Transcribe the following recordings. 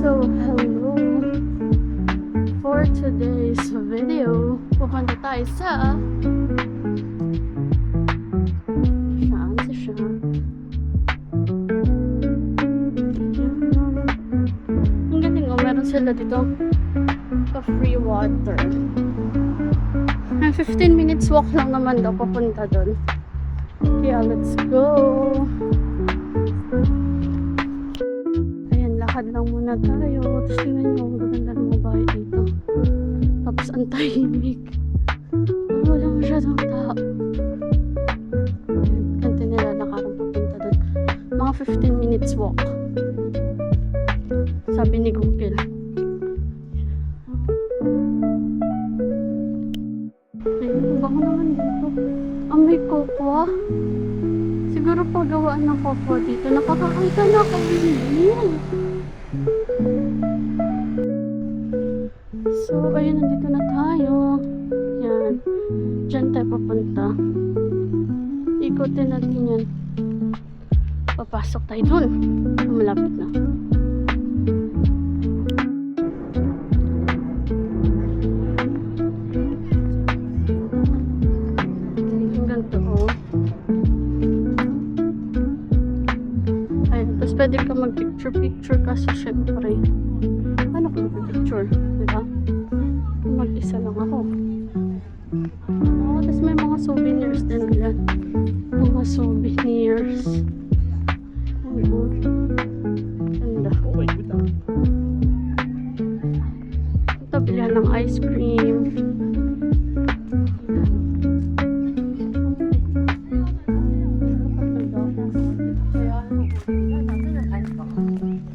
So, hello! For today's video, pupunta tayo sa saan siya? Ang galing oh, meron sila dito pa-free water. 15 minutes walk lang naman daw papunta doon. Kaya let's go! Lakad lang muna tayo. Tapos tingnan nyo, ang gaganda ng mga bahay dito. Tapos ang tahimik. Wala masyadong tao. Ganti nila nakarang papunta doon. Mga 15 minutes walk. Sabi ni Google. Ayun, bango naman dito. Ang may kokwa. Siguro pagawaan ng kokwa dito. Nakakakita na kabilin. So, ayun, nandito na tayo. Yan. Diyan tayo papunta. Ikutin natin yan. Papasok tayo dun. Malapit na. Ang ganito, oh. Ayun, tapos pwede ka mag-picture-picture kaso syempre. Paano ko mag-picture? Diba? Mag-isa lang ako. Oh, tapos may mga souvenirs din nila. Mga souvenirs. Ayun. Ganda. Ito, bilihan ng ice cream.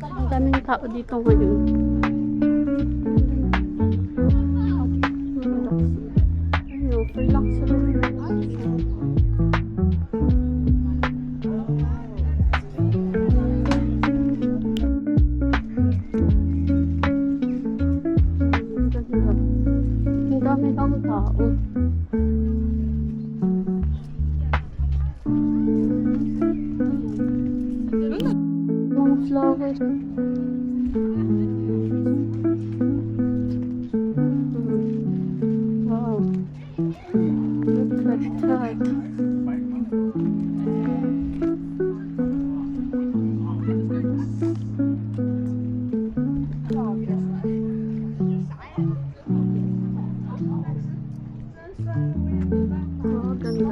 Ang daming tao dito ngayon. Relax lang. Ang dami ng tao. Mga flowers. Wow. Look at that. Oh, ganda.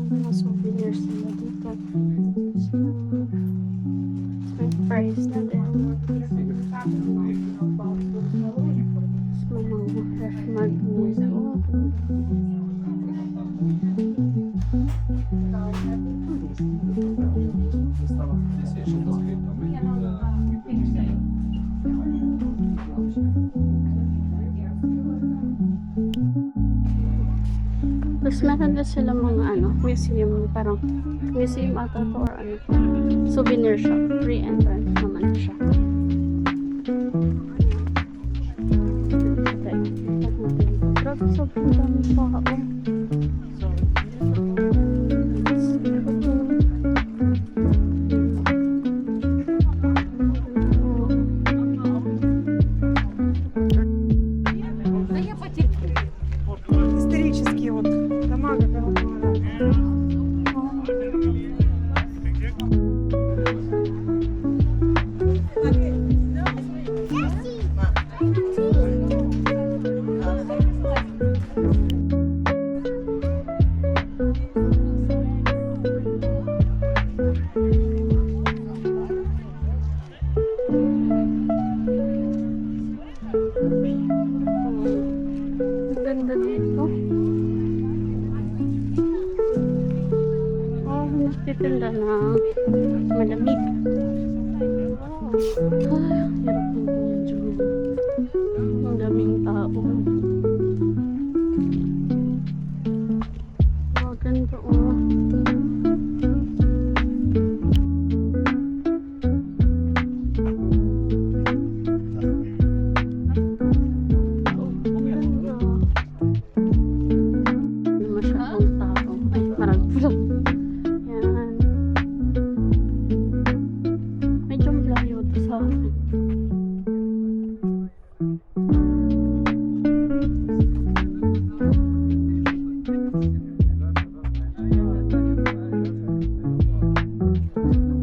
Mga souvenirs nila dito. May price na din. Mga fresh magnet. Tapos meron na sila mga museum, parang museum ata to or souvenir shop. Free entrance naman siya. Grabe, sobrang dami tao. Исторические вот дома, malamig. Ay, hirap ng medyo. Ang daming tao. Maganda oh. Masyadong tao. Ay, marami pula. Yan. Medyo malayo to sa akin.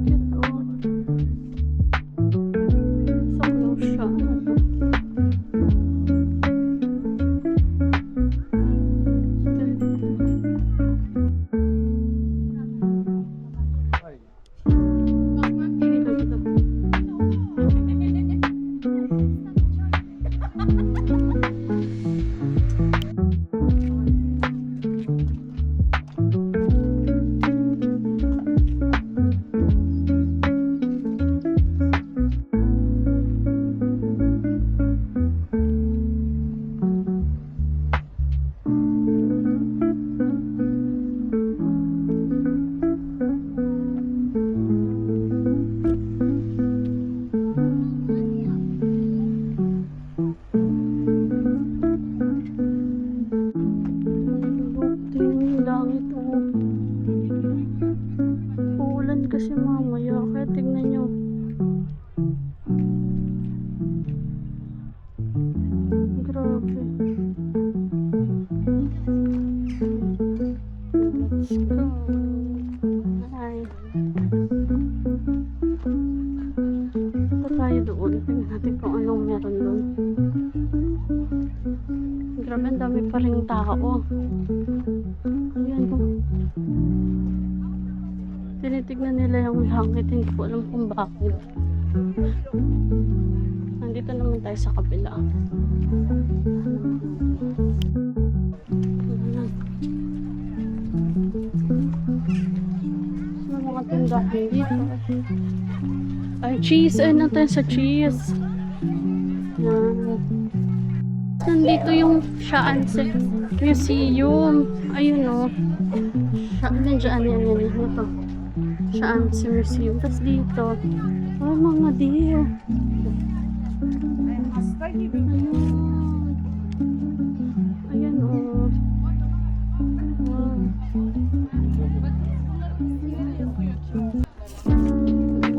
Ito. Sa siya. Langit oh. Uulan kasi mamaya, kaya tignan nyo. Grabe. Let's go. Hi. Punta tayo doon. Tingnan natin kung anong meron doon. Grabe, ang dami pa rin tao. Ayan o. Tinitignan nila yung langit. Hindi ko alam kung bakit. Nandito naman tayo sa kabila. May mga tindahan dito. Ay, cheese. Ay, natin sa cheese. Yan. Nandito yung Shaanse Museum. Ayun o. Nandiyan yan. Ito. Shaanse Museum. Tapos dito. Ay, mga deer. Hasta gibi. Ayan o.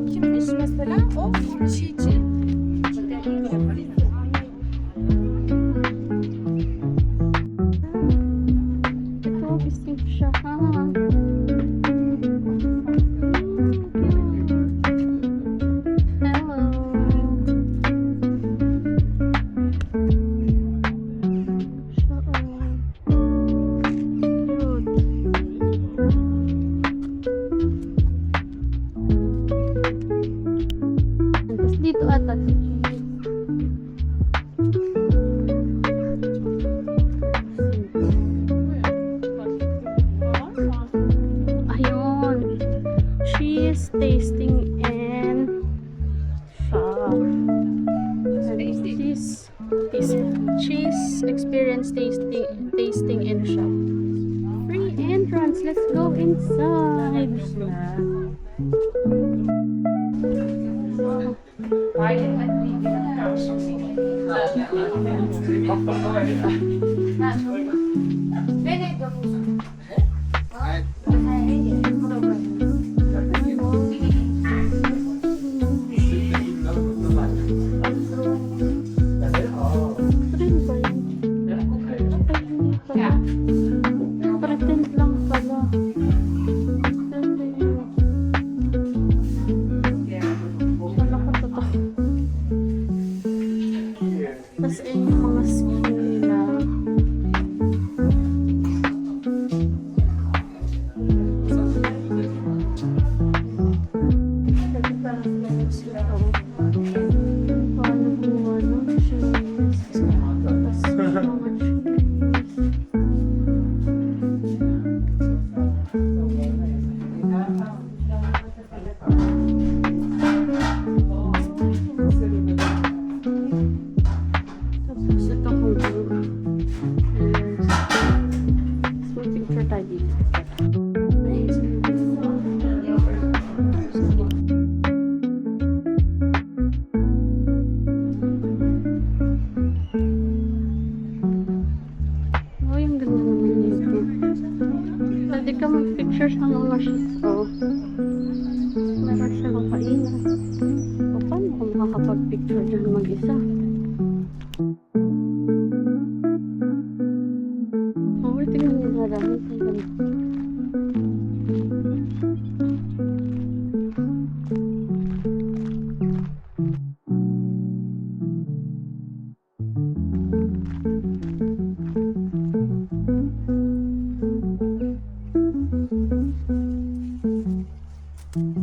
Kimmiş mesela? O çiçek. Ito, gising siya ha. Hello. Siya o. Cute. Tapos dito ata si Cheese. Ayun. Cheese tasting and shop. Cheese experience tasting and shop. Free entrance. Let's go inside. Thrill ba yun? Ay, hindi pala. Pretend lang pala. Thrill ba yun? Wala ko totoo. Tapos ayun yung mga skin nila.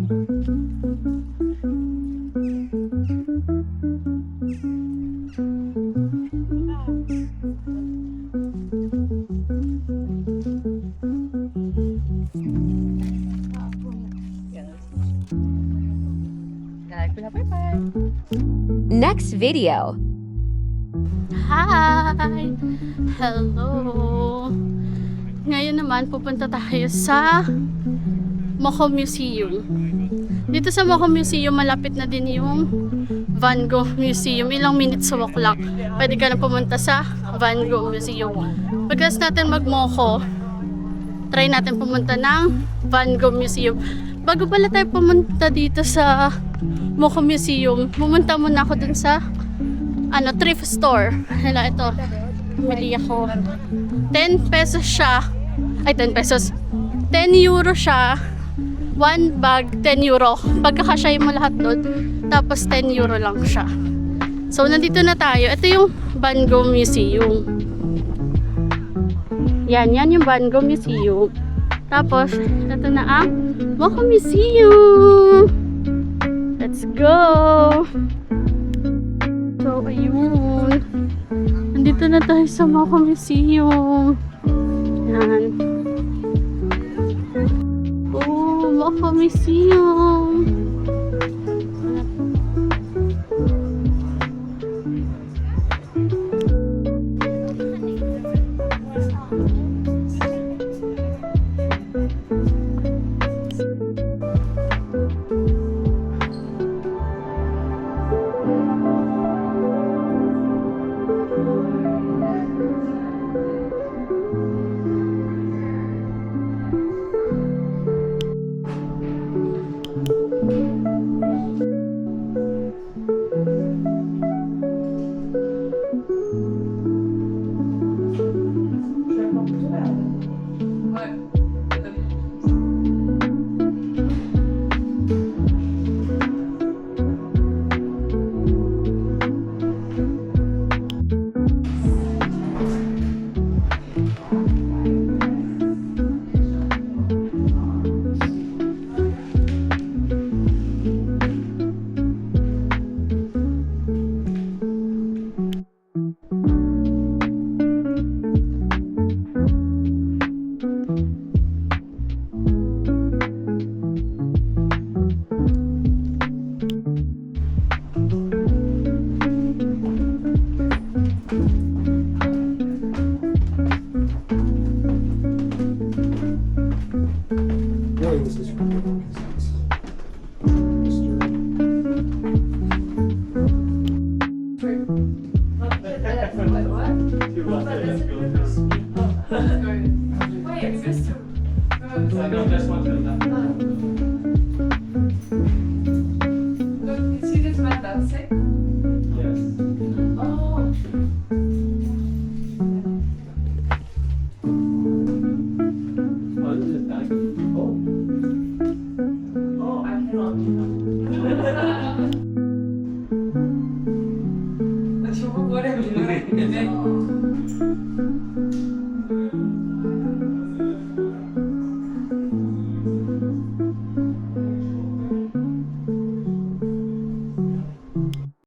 Next video. Hi! Hello! Ngayon naman, pupunta tayo sa Moco Museum. Dito sa Moco Museum, malapit na din yung Van Gogh Museum. Ilang minutes sa walk lang. Pwede ka na pumunta sa Van Gogh Museum. Pagkas natin mag-Moco, try natin pumunta ng Van Gogh Museum. Bago pala tayo pumunta dito sa Moco Museum, pumunta muna ako dun sa thrift store. Hala, ito. Bili ako. 10 pesos siya. Ay, 10 pesos. 10 euro siya. One bag, 10 euro. Pagkakasyahin mo lahat doon, tapos 10 euro lang siya. So, nandito na tayo. Ito yung Van Gogh Museum. Yan yung Van Gogh Museum. Tapos, ito na ang Moco Museum. Let's go! So, ayun. Nandito na tayo sa Moco Museum. Yan. Oh, Moco Museum.